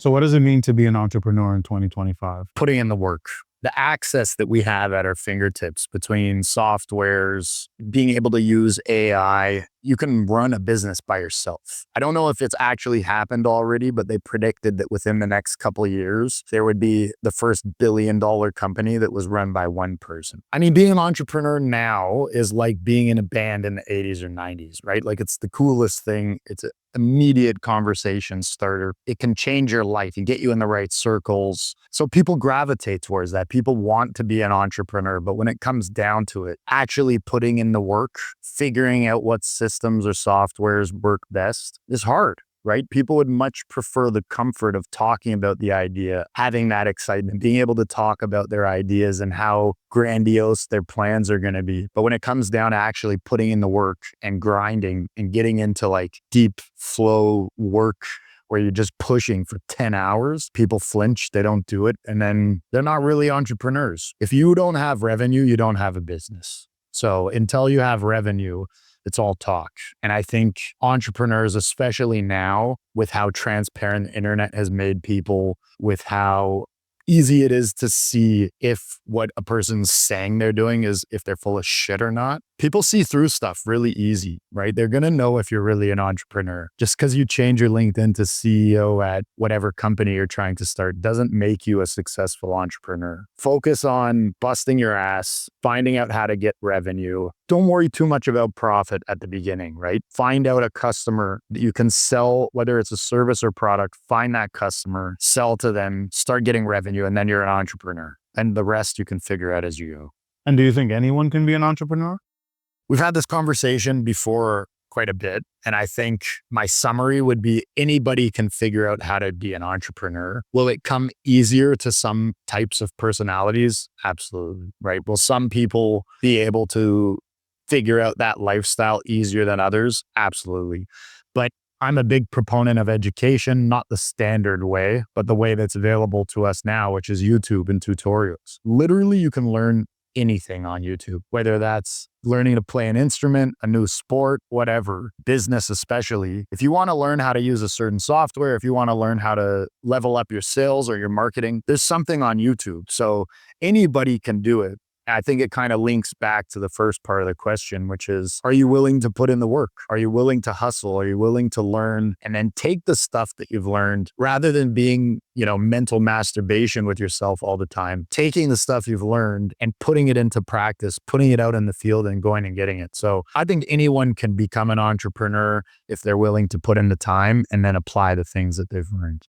So what does it mean to be an entrepreneur in 2025? Putting in the work. The access that we have at our fingertips between softwares, being able to use AI, you can run a business by yourself. I don't know if it's actually happened already, but they predicted that within the next couple of years, there would be the first billion-dollar company that was run by one person. I mean, being an entrepreneur now is like being in a band in the 80s or 90s, right? Like it's the coolest thing. It's an immediate conversation starter. It can change your life and get you in the right circles. So people gravitate towards that. People want to be an entrepreneur, but when it comes down to it, actually putting in the work, figuring out what systems or softwares work best is hard, right? People would much prefer the comfort of talking about the idea, having that excitement, being able to talk about their ideas and how grandiose their plans are going to be. But when it comes down to actually putting in the work and grinding and getting into like deep flow work, where you're just pushing for 10 hours, people flinch, they don't do it, and then they're not really entrepreneurs. If you don't have revenue, you don't have a business. So until you have revenue, it's all talk. And I think entrepreneurs, especially now, with how transparent the internet has made people, with how easy it is to see if what a person's saying they're doing is if they're full of shit or not. People see through stuff really easy, right? They're going to know if you're really an entrepreneur. Just because you change your LinkedIn to CEO at whatever company you're trying to start doesn't make you a successful entrepreneur. Focus on busting your ass, finding out how to get revenue. Don't worry too much about profit at the beginning, right? Find out a customer that you can sell, whether it's a service or product, find that customer, sell to them, start getting revenue, and then you're an entrepreneur. And the rest you can figure out as you go. And do you think anyone can be an entrepreneur? We've had this conversation before quite a bit. And I think my summary would be anybody can figure out how to be an entrepreneur. Will it come easier to some types of personalities? Absolutely, right? Will some people be able to figure out that lifestyle easier than others? Absolutely. But I'm a big proponent of education, not the standard way, but the way that's available to us now, which is YouTube and tutorials. Literally, you can learn anything on YouTube, whether that's learning to play an instrument, a new sport, whatever, business especially. If you want to learn how to use a certain software, if you want to learn how to level up your sales or your marketing, there's something on YouTube. So anybody can do it. I think it kind of links back to the first part of the question, which is, are you willing to put in the work? Are you willing to hustle? Are you willing to learn and then take the stuff that you've learned rather than being, mental masturbation with yourself all the time, taking the stuff you've learned and putting it into practice, putting it out in the field and going and getting it. So I think anyone can become an entrepreneur if they're willing to put in the time and then apply the things that they've learned.